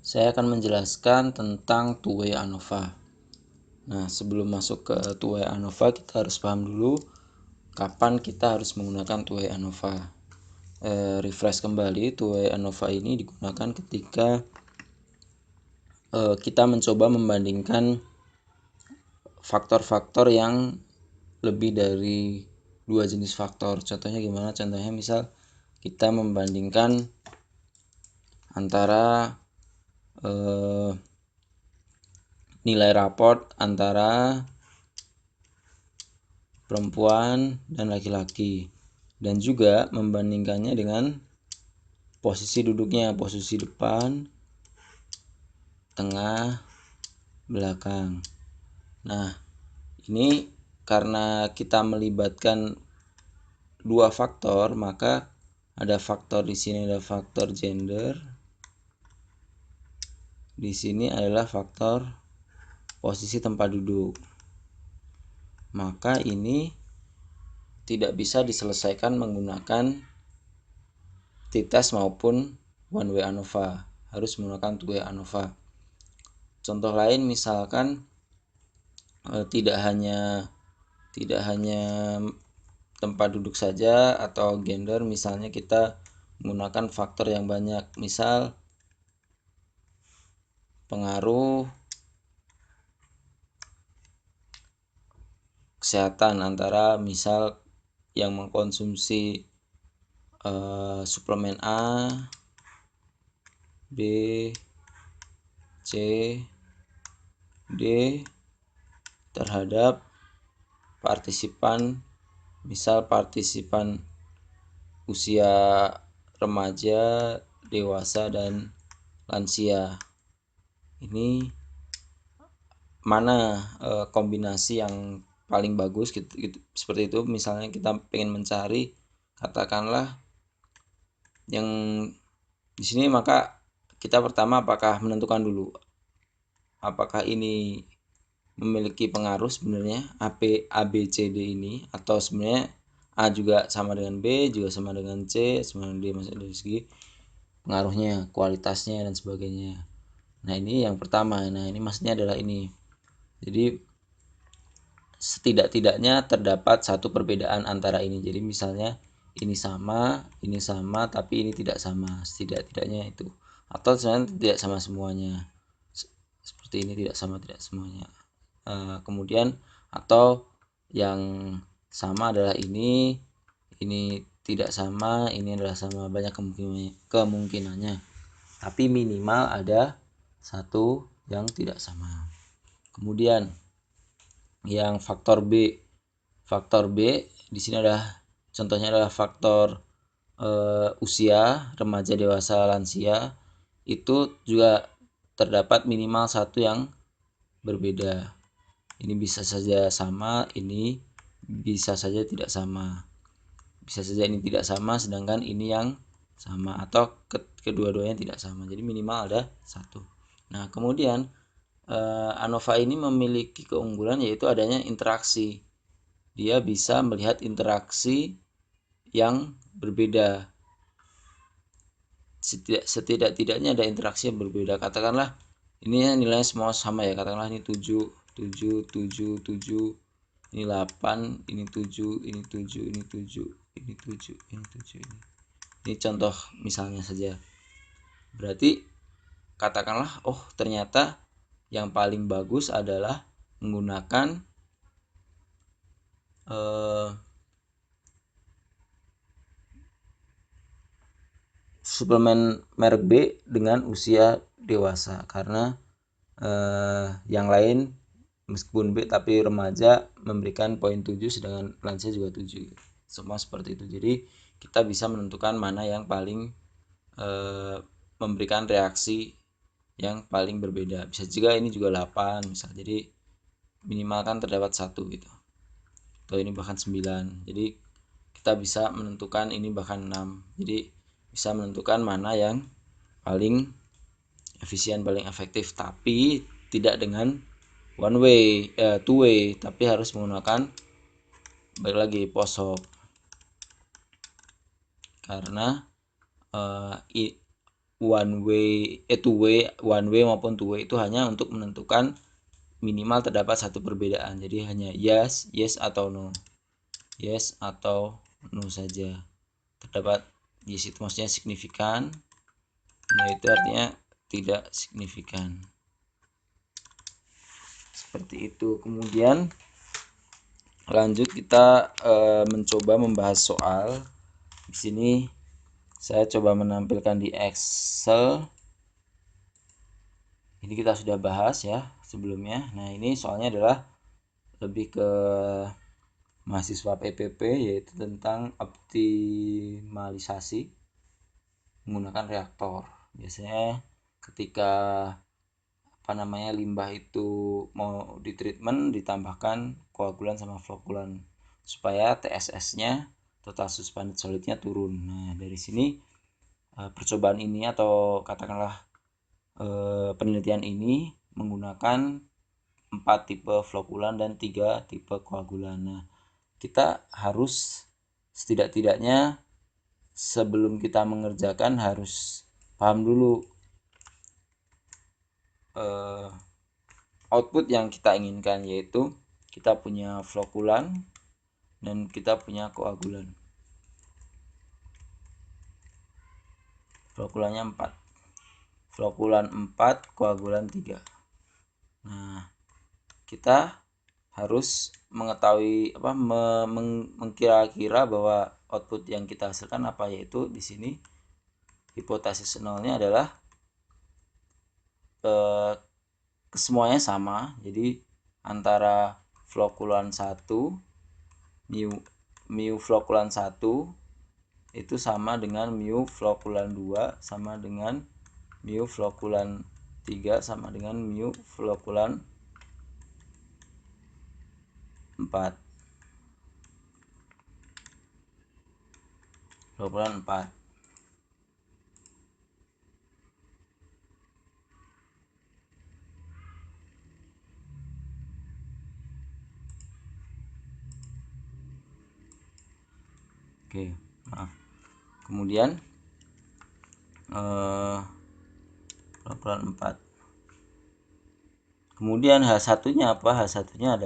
Saya akan menjelaskan tentang two-way ANOVA. Nah, sebelum masuk ke two-way ANOVA, kita harus paham dulu kapan kita harus menggunakan two-way ANOVA. Refresh kembali, two-way ANOVA ini digunakan ketika kita mencoba membandingkan faktor-faktor yang lebih dari dua jenis faktor. Contohnya gimana? Contohnya misal kita membandingkan antara nilai raport antara perempuan dan laki-laki, dan juga membandingkannya dengan posisi duduknya, posisi depan, tengah, belakang. Nah, ini karena kita melibatkan dua faktor, maka ada faktor di sini, ada faktor gender. Di sini adalah faktor posisi tempat duduk. Maka ini tidak bisa diselesaikan menggunakan t-test maupun one-way ANOVA, harus menggunakan two-way ANOVA. Contoh lain misalkan tidak hanya tempat duduk saja atau gender, misalnya kita menggunakan faktor yang banyak, misal pengaruh kesehatan antara misal yang mengkonsumsi suplemen A, B, C, D terhadap partisipan, misal partisipan usia remaja, dewasa, dan lansia. Ini mana kombinasi yang paling bagus gitu, seperti itu. Misalnya kita pengen mencari katakanlah yang di sini, maka kita pertama apakah menentukan dulu apakah ini memiliki pengaruh sebenarnya A, B, C, D ini, atau sebenarnya A juga sama dengan B, juga sama dengan C, sama dengan D, masuk dari segi pengaruhnya, kualitasnya, dan sebagainya. Nah, ini yang pertama. Nah, ini maksudnya adalah ini. Jadi setidak-tidaknya terdapat satu perbedaan antara ini. Jadi misalnya ini sama, tapi ini tidak sama. Setidak-tidaknya itu. Atau sebenarnya tidak sama semuanya. Seperti ini tidak sama semuanya. Kemudian atau yang sama adalah ini tidak sama, ini adalah sama. Banyak kemungkinannya, tapi minimal ada satu yang tidak sama. Kemudian yang faktor B di sini adalah contohnya adalah faktor usia, remaja, dewasa, lansia. Itu juga terdapat minimal satu yang berbeda. Ini bisa saja sama, ini bisa saja tidak sama. Bisa saja ini tidak sama sedangkan ini yang sama, atau kedua-duanya tidak sama. Jadi minimal ada satu. Nah, kemudian ANOVA ini memiliki keunggulan yaitu adanya interaksi. Dia bisa melihat interaksi yang berbeda. Setidak-tidaknya ada interaksi yang berbeda. Katakanlah ini nilainya semua sama ya. Katakanlah ini 7, 7, 7, 7, ini 8, ini 7, ini 7, ini 7, ini 7, ini 7, ini. Ini contoh misalnya saja. Berarti katakanlah, oh ternyata yang paling bagus adalah menggunakan suplemen merek B dengan usia dewasa, karena yang lain meskipun B tapi remaja memberikan poin 7, sedangkan lansia juga 7. Semua seperti itu. Jadi kita bisa menentukan mana yang paling memberikan reaksi yang paling berbeda. Bisa juga ini juga 8 misal. Jadi minimalkan terdapat satu gitu. Atau ini bahkan 9. Jadi kita bisa menentukan ini bahkan 6. Jadi bisa menentukan mana yang paling efisien, paling efektif, tapi tidak dengan two way, tapi harus menggunakan balik lagi POSOP, karena two way, one way maupun two way itu hanya untuk menentukan minimal terdapat satu perbedaan. Jadi hanya yes, yes atau no. Yes atau no saja. Terdapat yes itu maksudnya signifikan. No itu artinya tidak signifikan. Seperti itu. Kemudian lanjut kita mencoba membahas soal. Di sini saya coba menampilkan di Excel. Ini kita sudah bahas ya sebelumnya. Nah, ini soalnya adalah lebih ke mahasiswa PPP, yaitu tentang optimalisasi menggunakan reaktor. Biasanya ketika limbah itu mau ditreatment, ditambahkan koagulan sama flokulan supaya TSS-nya, total suspended solidnya turun. Nah, dari sini percobaan ini atau katakanlah penelitian ini menggunakan 4 tipe flokulan dan 3 tipe koagulan. Nah, kita harus setidak-tidaknya sebelum kita mengerjakan harus paham dulu output yang kita inginkan, yaitu kita punya flokulan dan kita punya koagulan. Flokulannya 4. Flokulan 4, koagulan 3. Nah, kita harus mengetahui mengkira-kira bahwa output yang kita hasilkan apa, yaitu di sini hipotesis nolnya adalah kesemuanya sama. Jadi antara flokulan 1 mu flokulan 1 itu sama dengan mu flokulan 2 sama dengan mu flokulan 3 sama dengan mu flokulan 4. Flokulan 4. Oke, maaf. Kemudian flokulan 4. Kemudian H1-nya apa? H1-nya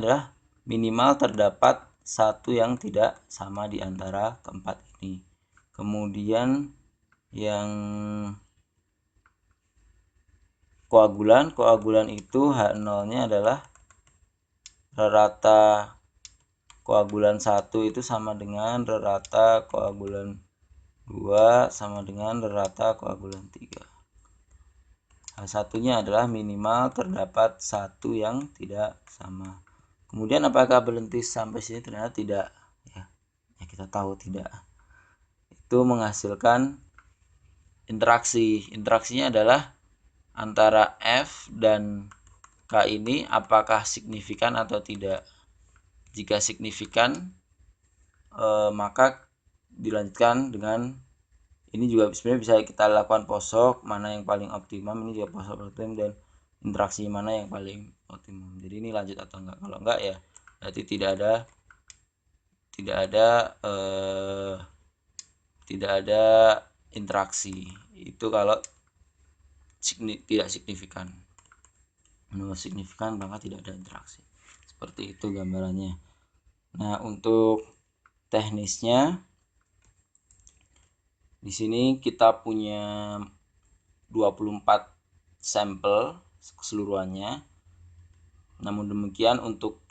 adalah minimal terdapat satu yang tidak sama di antara keempat ini. Kemudian yang koagulan itu H0-nya adalah rata koagulan 1 itu sama dengan rata koagulan 2 sama dengan rata koagulan 3. H1-nya adalah minimal terdapat satu yang tidak sama. Kemudian apakah berhenti sampai sini? Ternyata tidak. Ya kita tahu tidak. Itu menghasilkan interaksi. Interaksinya adalah antara F dan K ini apakah signifikan atau tidak. Jika signifikan, maka dilanjutkan dengan ini juga sebenarnya bisa kita lakukan posok mana yang paling optimum, ini juga posok optimum, dan interaksi mana yang paling optimum. Jadi ini lanjut atau enggak. Kalau enggak ya berarti tidak ada interaksi. Itu kalau tidak signifikan. Menurut signifikan maka tidak ada interaksi. Seperti itu gambarannya. Nah, untuk teknisnya di sini kita punya 24 sampel keseluruhannya. Namun demikian untuk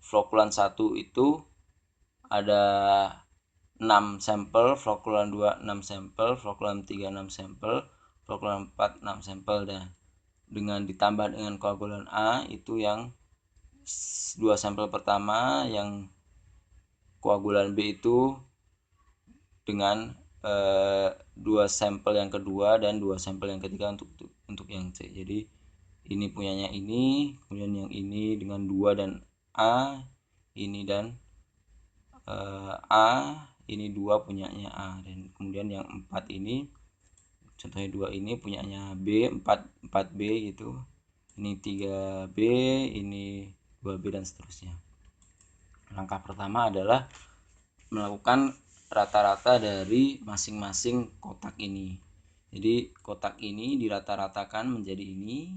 flokulan 1 itu ada 6 sampel, flokulan 2 6 sampel, flokulan 3 6 sampel, flokulan 4 6 sampel, dan dengan ditambah dengan koagulan A itu yang 2 sampel pertama, yang koagulan B itu dengan 2 sampel yang kedua dan 2 sampel yang ketiga untuk yang C. Jadi ini punyanya ini, kemudian yang ini dengan 2 dan A, ini dan A, ini 2 punyanya A, dan kemudian yang 4 ini contohnya 2 ini punyanya B, 4B gitu. Ini 3B, ini 2B dan seterusnya. Langkah pertama adalah melakukan rata-rata dari masing-masing kotak ini. Jadi kotak ini dirata-ratakan menjadi ini,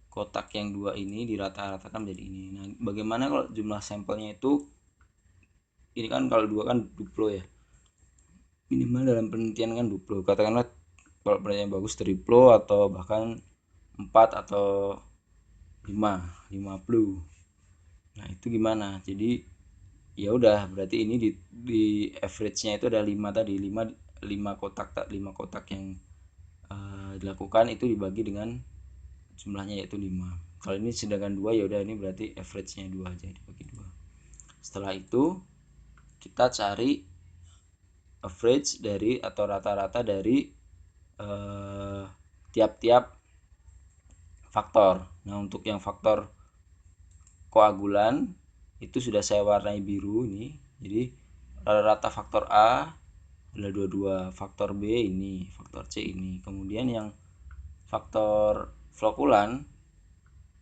kotak yang dua ini dirata-ratakan menjadi ini. Nah, bagaimana kalau jumlah sampelnya itu, ini kan kalau dua kan duplo ya, minimal dalam penelitian kan duplo, katakanlah kalau penelitian bagus triplo atau bahkan 4 atau 50. Nah itu gimana, jadi ya udah berarti ini di average-nya itu ada 5 tadi, 5 kotak yang dilakukan itu dibagi dengan jumlahnya yaitu 5. Kalau ini sedangkan 2 ya udah ini berarti average-nya 2 aja dibagi 2. Setelah itu kita cari average dari atau rata-rata dari tiap-tiap faktor. Nah, untuk yang faktor koagulan itu sudah saya warnai biru ini. Jadi rata-rata faktor A adalah 22, faktor B ini, faktor C ini. Kemudian yang faktor flokulan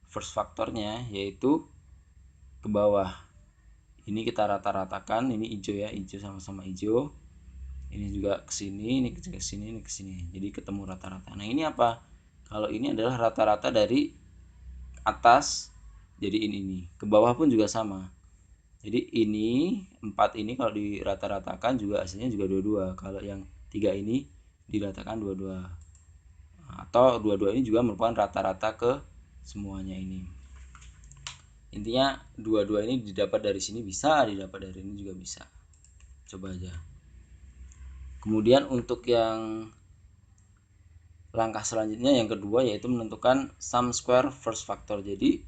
first faktornya yaitu ke bawah. Ini kita rata-ratakan, ini hijau ya, hijau sama-sama hijau. Ini juga ke sini, ini ke sini, ini ke sini. Jadi ketemu rata-rata. Nah, ini apa? Kalau ini adalah rata-rata dari atas jadi ini. Ke bawah pun juga sama. Jadi ini 4 ini kalau dirata-ratakan juga hasilnya juga 22. Kalau yang 3 ini diratakan 22. Atau 22 ini juga merupakan rata-rata ke semuanya ini. Intinya 22 ini didapat dari sini bisa, didapat dari ini juga bisa. Coba aja. Kemudian untuk yang langkah selanjutnya yang kedua yaitu menentukan sum square first factor. Jadi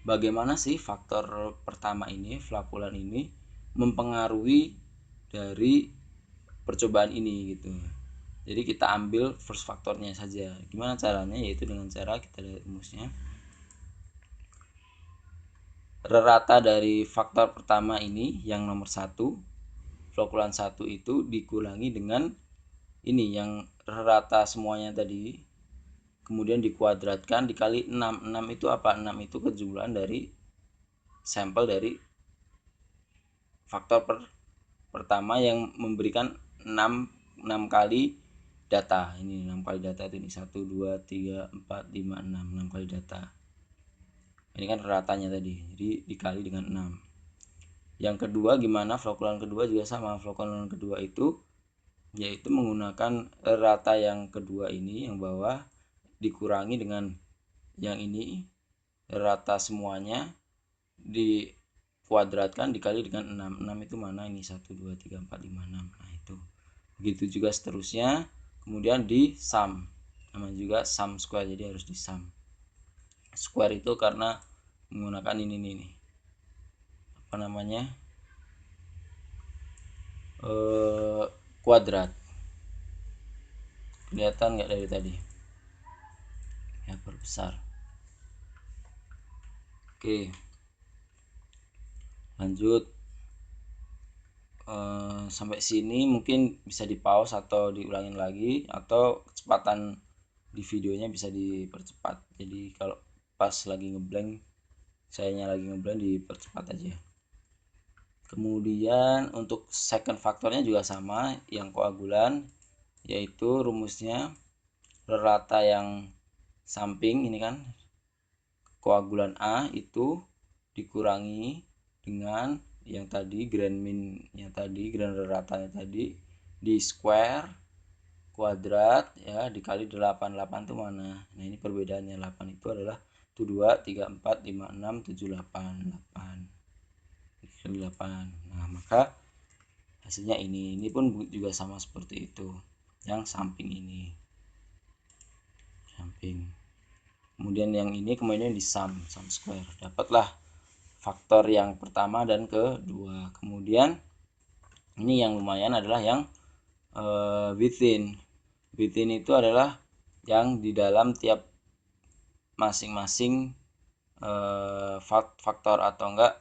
bagaimana sih faktor pertama ini, flakulan ini mempengaruhi dari percobaan ini gitu. Jadi kita ambil first faktornya saja. Gimana caranya? Yaitu dengan cara kita lihat rumusnya. Rata dari faktor pertama ini yang nomor 1, flakulan 1 itu dikurangi dengan ini yang rata semuanya tadi, kemudian dikuadratkan dikali 6. 6 itu apa? 6 itu kejumlahan dari sampel dari faktor pertama yang memberikan 6 kali data. Ini 6 kali data itu, ini 1 2 3 4 5 6 kali data. Ini kan ratanya tadi. Jadi dikali dengan 6. Yang kedua gimana? Flakulan kedua juga sama. Flakulan kedua itu yaitu menggunakan rata yang kedua ini yang bawah dikurangi dengan yang ini, rata semuanya dikuadratkan dikali dengan 6. 6 itu mana? Ini 1 2 3 4 5 6. Nah, itu. Begitu juga seterusnya. Kemudian di sum. Namanya juga sum square, jadi harus di sum. Square itu karena menggunakan ini nih. Apa namanya? Kuadrat. Kelihatan nggak dari tadi? Ya, perbesar. Oke. Lanjut. Sampai sini mungkin bisa di pause atau diulangin lagi, atau kecepatan di videonya bisa dipercepat. Jadi kalau pas lagi ngeblank, sayanya lagi ngeblank, dipercepat aja. Kemudian untuk second faktornya juga sama, yang koagulan, yaitu rumusnya rata yang samping ini kan koagulan A itu dikurangi dengan yang tadi grand minnya tadi, grand ratanya tadi, di square kuadrat ya dikali 8. 8 itu mana? Nah, ini perbedaannya. 8 itu adalah 1 2 3 4 5 6 7 8. 8 dikali 8. Nah, maka hasilnya ini pun juga sama seperti itu. Yang samping ini. Samping. Kemudian yang ini kemudian di sum square. Dapatlah faktor yang pertama dan kedua. Kemudian ini yang lumayan adalah yang within. Within itu adalah yang di dalam tiap masing-masing faktor, atau enggak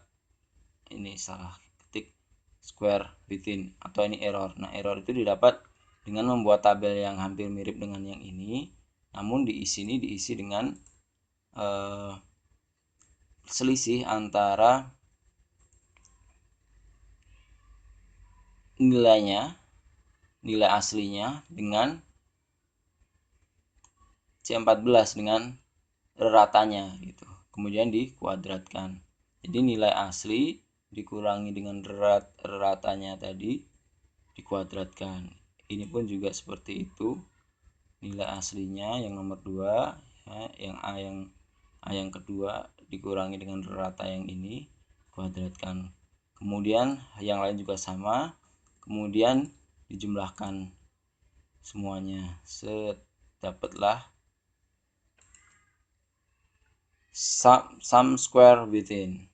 ini salah ketik square within, atau ini error. Nah, error itu didapat dengan membuat tabel yang hampir mirip dengan yang ini, namun diisi dengan selisih antara nilai aslinya dengan C14 dengan ratanya gitu. Kemudian dikuadratkan. Jadi nilai asli dikurangi dengan ratanya tadi dikuadratkan. Ini pun juga seperti itu. Nilai aslinya yang nomor 2 ya, yang A yang kedua dikurangi dengan rata yang ini kuadratkan. Kemudian yang lain juga sama. Kemudian dijumlahkan semuanya. Dapatlah sum square within.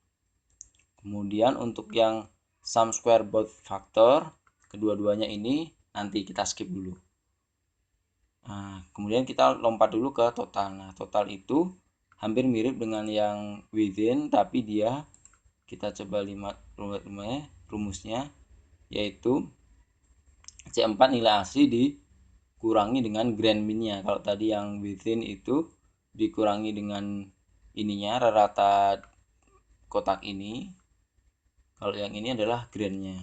Kemudian untuk yang sum square both factor, kedua-duanya ini nanti kita skip dulu. Nah, kemudian kita lompat dulu ke total. Nah, total itu hampir mirip dengan yang within, tapi dia kita coba lihat rumusnya, yaitu C4 nilai asli dikurangi dengan grand minnya. Kalau tadi yang within itu dikurangi dengan ininya, rata kotak ini. Kalau yang ini adalah grandnya.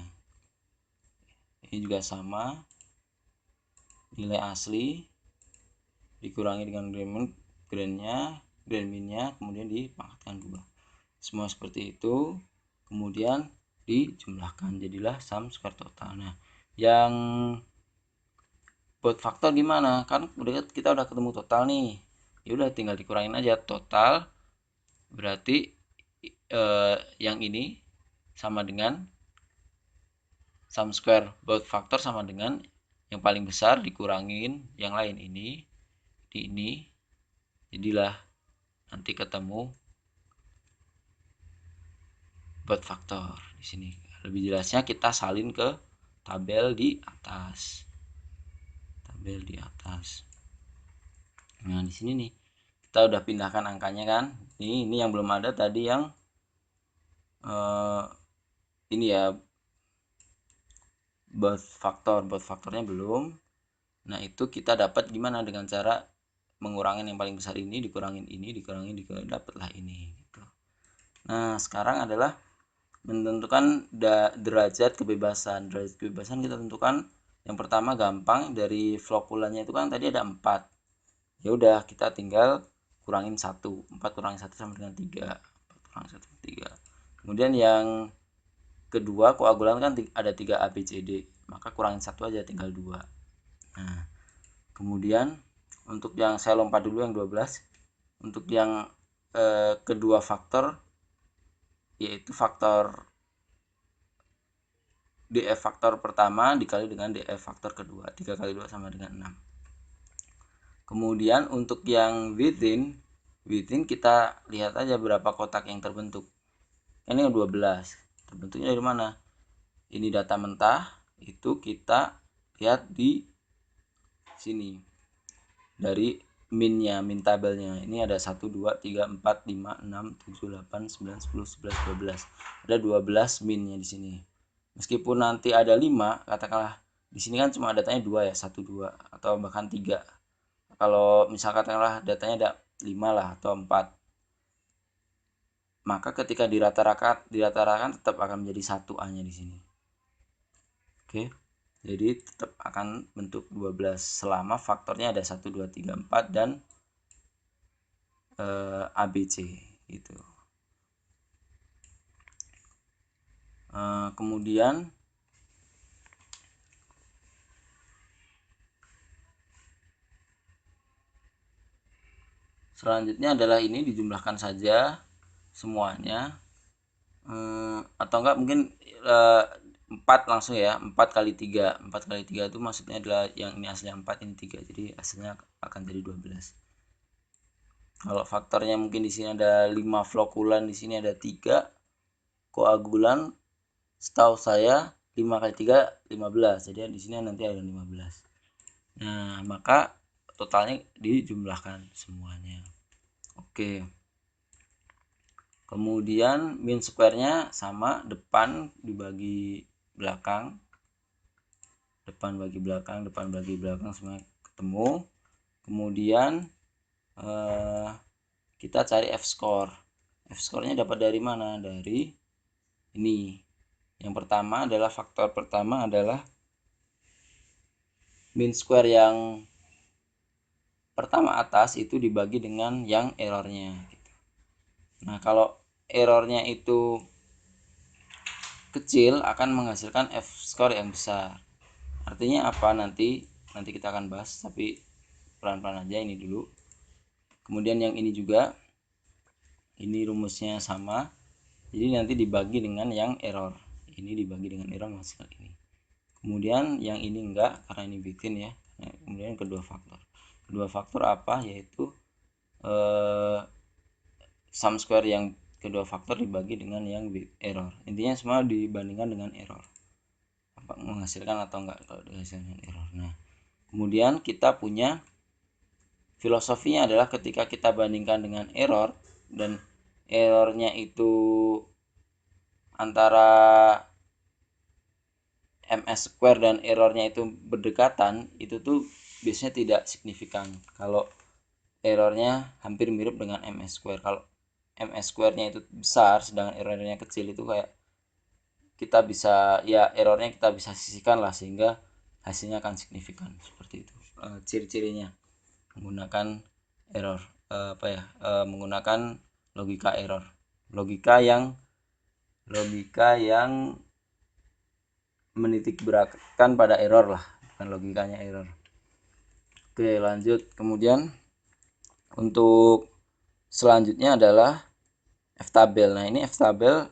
Ini juga sama, nilai asli dikurangi dengan grand minnya, kemudian dipangkatkan 2. Semua seperti itu, kemudian dijumlahkan, jadilah sum square total. Nah, yang buat faktor gimana? Kan kita udah ketemu total nih. Ya udah tinggal dikurangin aja total. Berarti yang ini sama dengan sum square both factor sama dengan yang paling besar dikurangin yang lain ini di ini. Jadilah nanti ketemu both factor di sini. Lebih jelasnya kita salin ke tabel di atas. Nah, di sini nih kita udah pindahkan angkanya kan. Ini yang belum ada tadi yang ini ya, both faktornya belum. Nah, itu kita dapat gimana dengan cara mengurangin yang paling besar ini dikurangin dapatlah ini gitu. Nah, sekarang adalah menentukan derajat kebebasan. Derajat kebebasan kita tentukan yang pertama gampang, dari flokulannya itu kan tadi ada 4. Ya udah kita tinggal kurangin 1. 4 kurangi 1 sama dengan 3. 4 kurangi 1 3. Kemudian yang kedua koagulan kan ada 3 A B C D, maka kurangin 1 aja tinggal 2. Nah, kemudian untuk yang saya lompat dulu yang 12. Untuk yang kedua faktor, yaitu faktor DF faktor pertama dikali dengan DF faktor kedua. 3 kali 2 sama dengan 6. Kemudian untuk yang within kita lihat aja berapa kotak yang terbentuk. Ini 12. Terbentuknya dari mana? Ini data mentah, itu kita lihat di sini. Dari minnya, min tabelnya. Ini ada 1 2 3 4 5 6 7 8 9 10 11 12. Ada 12 minnya di sini. Meskipun nanti ada 5, katakanlah di sini kan cuma datanya 2 ya, 1 2 atau bahkan 3. Kalau misalkan katakanlah datanya ada 5 lah atau 4. Maka ketika dirata-ratakan tetap akan menjadi 1 A-nya di sini. Oke. Jadi tetap akan bentuk 12 selama faktornya ada 1 2 3 4 dan ABC gitu. Kemudian selanjutnya adalah ini dijumlahkan saja semuanya, atau enggak mungkin 4 langsung ya, 4 kali 3 itu maksudnya adalah yang ini aslinya 4, ini 3, jadi hasilnya akan jadi 12. Kalau faktornya mungkin di sini ada 5 flokulan, di sini ada 3 koagulan, setahu saya 5 kali 3 15, jadi di sini nanti ada 15. Nah, maka totalnya dijumlahkan semuanya. Oke. Kemudian min square-nya sama, depan dibagi belakang. Depan bagi belakang semua ketemu. Kemudian kita cari F score. F score-nya dapat dari mana? Dari ini. Yang pertama adalah faktor pertama adalah mean square yang pertama atas itu dibagi dengan yang errornya gitu. Nah, kalau errornya itu kecil akan menghasilkan F-score yang besar. Artinya apa? Nanti kita akan bahas, tapi pelan-pelan aja ini dulu. Kemudian yang ini juga, ini rumusnya sama. Jadi nanti dibagi dengan yang error. Ini dibagi dengan error menghasilkan ini. Kemudian yang ini enggak, karena ini bikin ya. Nah, kemudian kedua faktor. Kedua faktor apa? Yaitu sum square yang kedua faktor dibagi dengan yang error. Intinya semua dibandingkan dengan error. Apa menghasilkan atau enggak kalau dihasilkan error. Nah, kemudian kita punya filosofinya adalah ketika kita bandingkan dengan error dan errornya itu antara ms square dan errornya itu berdekatan, itu tuh biasanya tidak signifikan kalau errornya hampir mirip dengan ms square. Kalau ms square-nya itu besar sedangkan errornya kecil, itu kayak kita bisa ya errornya kita bisa sisihkan lah sehingga hasilnya akan signifikan. Seperti itu ciri-cirinya menggunakan error menggunakan logika error, logika yang menitik beratkan pada error lah, bukan logikanya error. Oke, lanjut. Kemudian untuk selanjutnya adalah F-tabel. Nah, ini F-tabel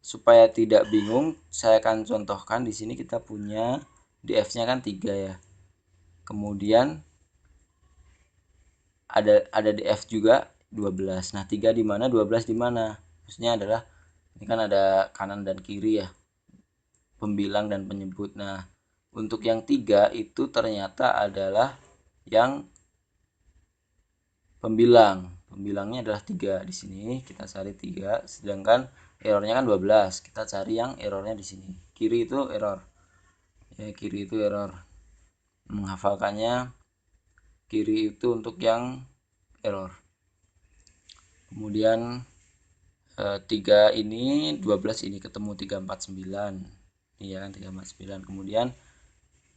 supaya tidak bingung, saya akan contohkan. Di sini kita punya di F-nya kan 3 ya. Kemudian ada di F juga 12. Nah, 3 di mana, 12 di mana? Maksudnya adalah ini kan ada kanan dan kiri ya, pembilang dan penyebut. Nah, untuk yang 3 itu ternyata adalah yang pembilang. Pembilangnya adalah 3 di sini. Kita cari 3, sedangkan errornya kan 12. Kita cari yang errornya di sini. Kiri itu error. Ya, kiri itu error. Menghafalkannya kiri itu untuk yang error. Kemudian 3 ini 12 ini ketemu 349. Iya kan 349. Kemudian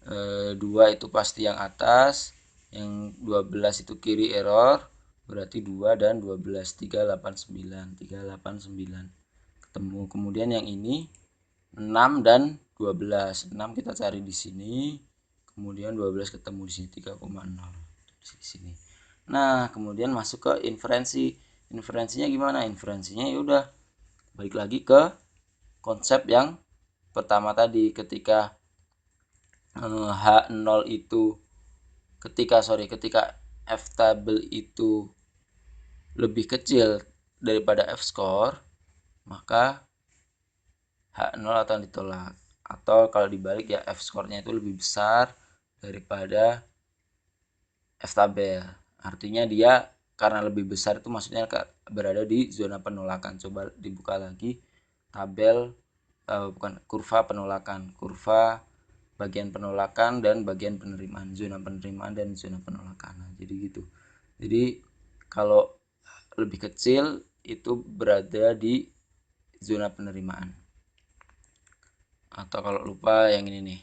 2 itu pasti yang atas, yang 12 itu kiri error, berarti 2 dan 12 389 ketemu. Kemudian yang ini 6 dan 12. 6 kita cari di sini, kemudian 12 ketemu di sini 3,0 di sini. Nah, kemudian masuk ke inferensi. Inferensinya gimana? Inferensinya ya udah balik lagi ke konsep yang pertama tadi, ketika H0 itu ketika F-table itu lebih kecil daripada F-score, maka H0 akan ditolak. Atau kalau dibalik ya F-score-nya itu lebih besar daripada F-tabel. Artinya dia karena lebih besar itu maksudnya berada di zona penolakan. Coba dibuka lagi tabel kurva penolakan, kurva bagian penolakan dan bagian penerimaan, zona penerimaan dan zona penolakan. Nah, jadi gitu. Jadi kalau lebih kecil itu berada di zona penerimaan. Atau kalau lupa yang ini nih.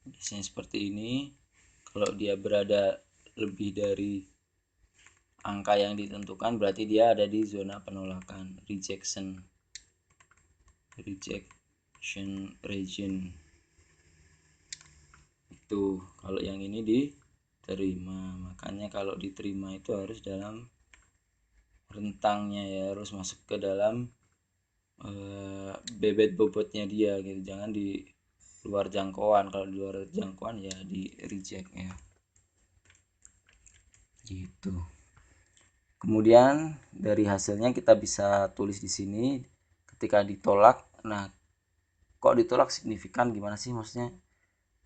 Biasanya seperti ini. Kalau dia berada lebih dari angka yang ditentukan, berarti dia ada di zona penolakan, rejection region. Itu kalau yang ini diterima. Makanya kalau diterima itu harus dalam rentangnya ya, harus masuk ke dalam bebet bobotnya dia gitu. Jangan di luar jangkauan. Kalau di luar jangkauan ya di reject ya. Gitu. Kemudian dari hasilnya kita bisa tulis di sini ketika ditolak. Nah, kok ditolak signifikan gimana sih maksudnya?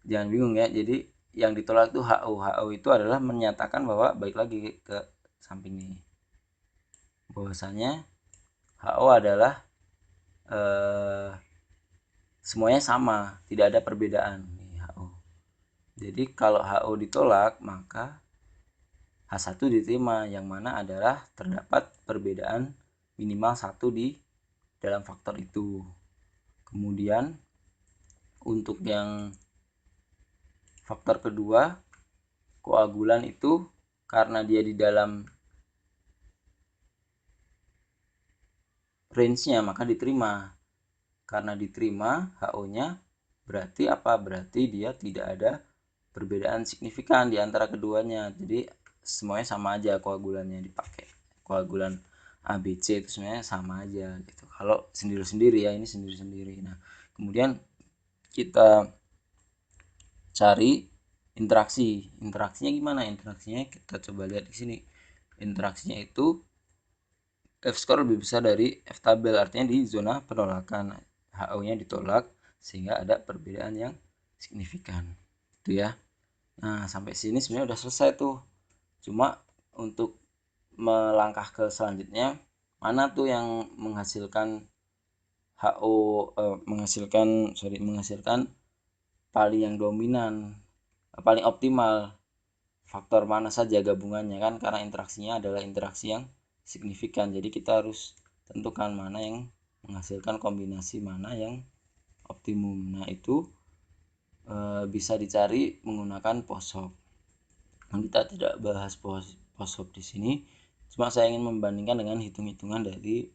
Jangan bingung ya. Jadi yang ditolak itu HO. HO itu adalah menyatakan bahwa balik lagi ke samping ini, bahwasanya HO adalah semuanya sama, tidak ada perbedaan nih HO. Jadi kalau HO ditolak, maka H1 diterima, yang mana adalah terdapat perbedaan minimal 1 di dalam faktor itu. Kemudian untuk yang faktor kedua, koagulan itu karena dia di dalam range-nya maka diterima. Karena diterima HO-nya berarti apa? Berarti dia tidak ada perbedaan signifikan di antara keduanya. Jadi semuanya sama aja koagulannya dipakai. Koagulan ABC itu sebenarnya sama aja gitu. Kalau sendiri-sendiri ya, ini sendiri-sendiri. Nah, kemudian kita cari interaksi. Interaksinya gimana? Interaksinya kita coba lihat di sini. Interaksinya itu F-score lebih besar dari F-tabel, artinya di zona penolakan. HO-nya ditolak sehingga ada perbedaan yang signifikan. Itu ya. Nah, sampai sini sebenarnya udah selesai tuh. Cuma untuk melangkah ke selanjutnya, mana tuh yang menghasilkan menghasilkan paling yang dominan, paling optimal, faktor mana saja gabungannya kan, karena interaksinya adalah interaksi yang signifikan. Jadi kita harus tentukan mana yang menghasilkan kombinasi mana yang optimum. Nah, itu bisa dicari menggunakan POSHOP. Nah, kita tidak bahas POSHOP di sini, cuma saya ingin membandingkan dengan hitung-hitungan dari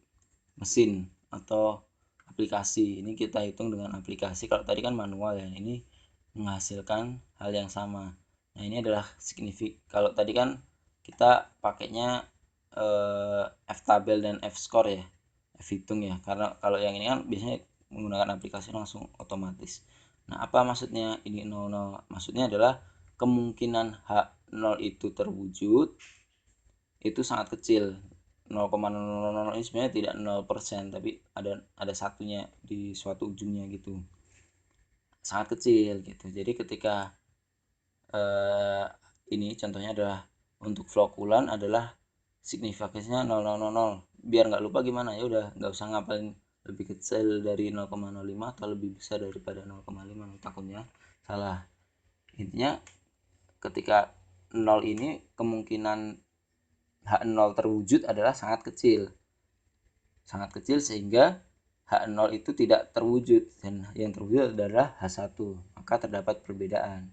mesin atau aplikasi. Ini kita hitung dengan aplikasi. Kalau tadi kan manual ya, ini menghasilkan hal yang sama. Nah, ini adalah signifikan. Kalau tadi kan kita pakainya F-tabel dan F-score ya, F-hitung ya. Karena kalau yang ini kan biasanya menggunakan aplikasi langsung otomatis. Nah, apa maksudnya ini 00? Maksudnya adalah kemungkinan H0 itu terwujud itu sangat kecil. 0,000 ini sebenarnya tidak 0%, tapi ada satunya di suatu ujungnya gitu. Sangat kecil gitu. Jadi ketika ini contohnya adalah untuk flokulan adalah signifikansinya 0,000. Biar nggak lupa gimana, ya udah nggak usah ngapalin lebih kecil dari 0,05 atau lebih besar daripada 0,5, takutnya salah. Intinya ketika 0 ini kemungkinan H0 terwujud adalah sangat kecil. Sangat kecil sehingga H0 itu tidak terwujud, dan yang terwujud adalah H1. Maka terdapat perbedaan.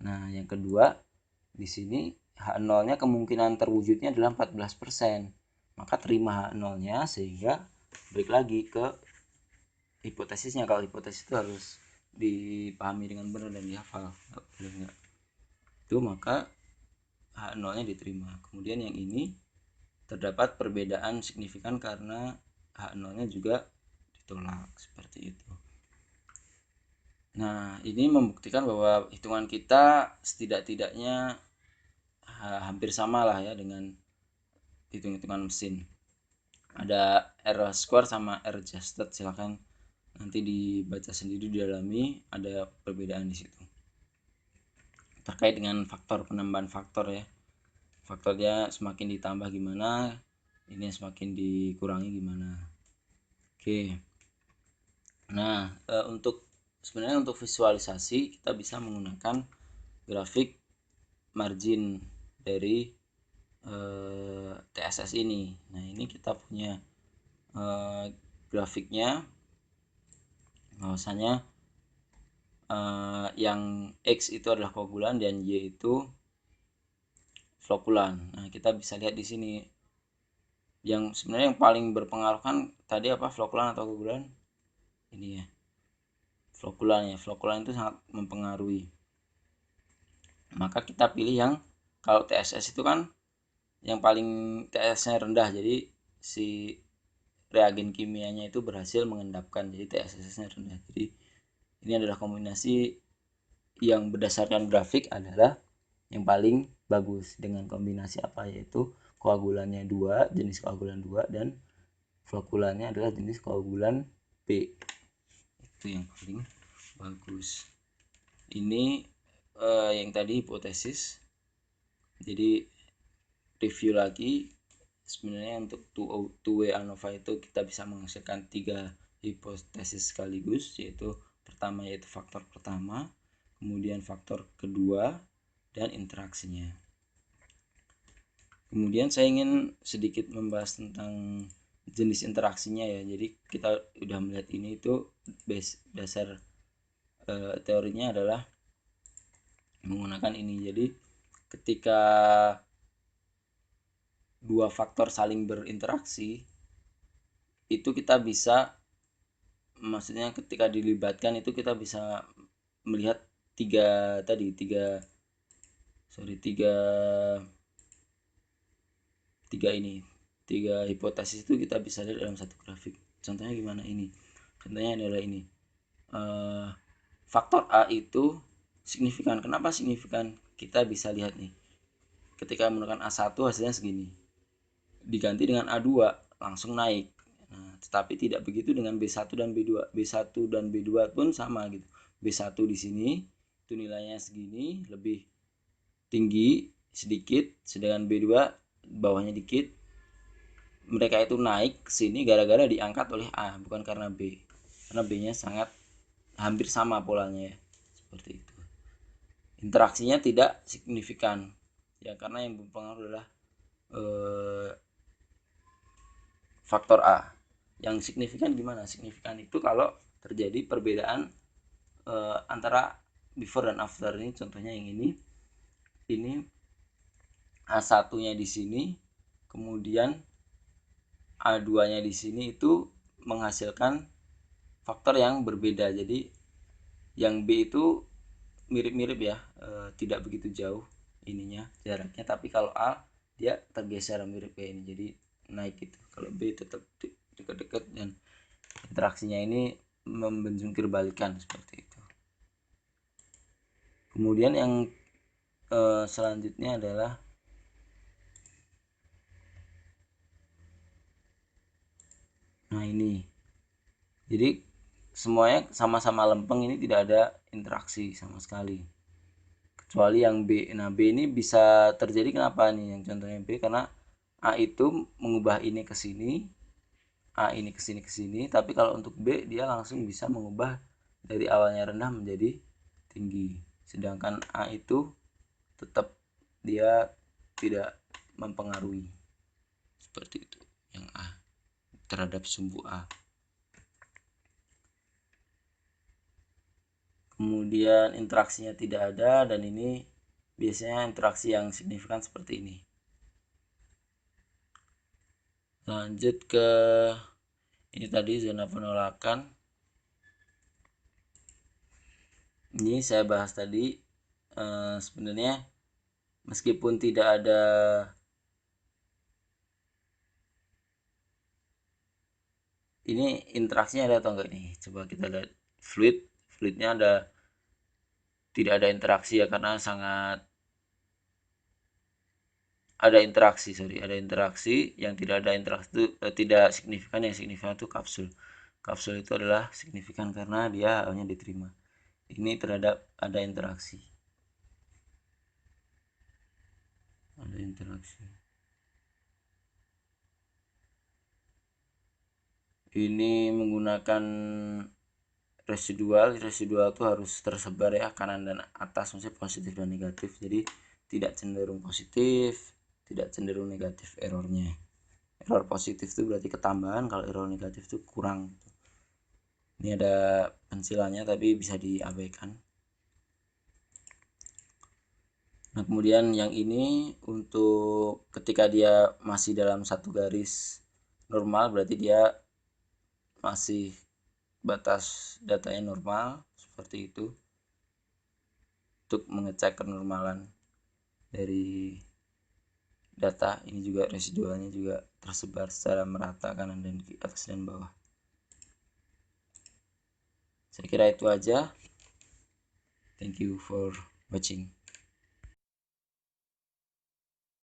Nah, yang kedua, di sini H0-nya kemungkinan terwujudnya adalah 14%. Maka terima H0-nya sehingga balik lagi ke hipotesisnya. Kalau hipotesis itu harus dipahami dengan benar dan dihafal. Itu maka H0-nya diterima. Kemudian yang ini terdapat perbedaan signifikan karena H0-nya juga ditolak, seperti itu. Nah, ini membuktikan bahwa hitungan kita setidak-tidaknya hampir sama lah ya dengan hitung-hitungan mesin. Ada R square sama R adjusted, silahkan nanti dibaca sendiri, didalami, ada perbedaan di situ. Terkait dengan faktor, penambahan faktor ya. Faktornya semakin ditambah gimana, ini semakin dikurangi gimana. Oke. Nah, sebenarnya untuk visualisasi kita bisa menggunakan grafik margin dari TSS ini. Nah, ini kita punya grafiknya, bahwasanya yang X itu adalah koagulan dan Y itu flokulan. Nah, kita bisa lihat di sini yang sebenarnya yang paling berpengaruh kan tadi apa, flokulan atau koagulan? Ini ya, flokulan ya. Flokulan itu sangat mempengaruhi. Maka kita pilih yang, kalau TSS itu kan yang paling TSS-nya rendah, jadi si reagen kimianya itu berhasil mengendapkan, jadi TSS-nya rendah. Jadi ini adalah kombinasi yang berdasarkan grafik adalah yang paling bagus dengan kombinasi apa, yaitu koagulannya 2, jenis koagulan 2, dan flokulannya adalah jenis koagulan B. Itu yang paling bagus. Ini yang tadi hipotesis. Jadi review lagi, sebenarnya untuk two-way ANOVA itu kita bisa menghasilkan 3 hipotesis sekaligus, yaitu pertama yaitu faktor pertama, kemudian faktor kedua, dan interaksinya. Kemudian saya ingin sedikit membahas tentang jenis interaksinya ya. Jadi kita udah melihat ini itu dasar teorinya adalah menggunakan ini. Jadi ketika dua faktor saling berinteraksi itu kita bisa, maksudnya ketika dilibatkan itu kita bisa melihat tiga hipotesis itu kita bisa lihat dalam satu grafik. Contohnya gimana ini? Contohnya adalah ini. Faktor A itu signifikan. Kenapa signifikan? Kita bisa lihat nih. Ketika menggunakan A1 hasilnya segini. Diganti dengan A2 langsung naik. Nah, tetapi tidak begitu dengan B1 dan B2. B1 dan B2 pun sama gitu. B1 di sini itu nilainya segini, lebih tinggi sedikit, sedangkan B2 bawahnya dikit. Mereka itu naik ke sini gara-gara diangkat oleh A, bukan karena B. Karena B-nya sangat hampir sama polanya ya. Seperti itu. Interaksinya tidak signifikan. Ya karena yang berpengaruh adalah faktor A. Yang signifikan gimana? Signifikan itu kalau terjadi perbedaan antara before dan after. Ini contohnya yang ini. Ini A1-nya di sini, kemudian A2-nya di sini itu menghasilkan faktor yang berbeda. Jadi yang B itu mirip-mirip ya, tidak begitu jauh ininya jaraknya, tapi kalau A dia tergeser mirip kayak ini, jadi naik gitu. Kalau B tetap dekat-dekat dan interaksinya ini membenjungkir balikan seperti itu. Kemudian yang selanjutnya adalah nah ini. Jadi semuanya sama-sama lempeng, ini tidak ada interaksi sama sekali. Kecuali yang B. Nah, B ini bisa terjadi kenapa nih? Yang contohnya B karena A itu mengubah ini ke sini, A ini ke sini ke sini, tapi kalau untuk B dia langsung bisa mengubah dari awalnya rendah menjadi tinggi. Sedangkan A itu tetap dia tidak mempengaruhi. Seperti itu yang A terhadap sumbu A. Kemudian interaksinya tidak ada, dan ini biasanya interaksi yang signifikan seperti ini. Lanjut ke ini tadi zona penolakan. Ini saya bahas tadi, sebenarnya meskipun tidak ada ini interaksinya ada atau enggak nih, coba kita lihat fluidnya ada, tidak ada interaksi ya karena sangat ada interaksi yang tidak ada interaksi itu tidak signifikan. Yang signifikan itu kapsul itu adalah signifikan karena dia hanya diterima. Ini terhadap ada interaksi ini menggunakan residual itu harus tersebar ya, kanan dan atas, maksudnya positif dan negatif, jadi tidak cenderung positif, tidak cenderung negatif errornya. Error positif itu berarti ketambahan, kalau error negatif itu kurang. Ini ada pensilannya tapi bisa diabaikan. Nah, kemudian yang ini untuk ketika dia masih dalam satu garis normal, berarti dia masih batas datanya normal, seperti itu. Untuk mengecek kenormalan dari data ini juga residualnya juga tersebar secara merata kanan dan atas dan bawah. Saya kira itu aja. Thank you for watching.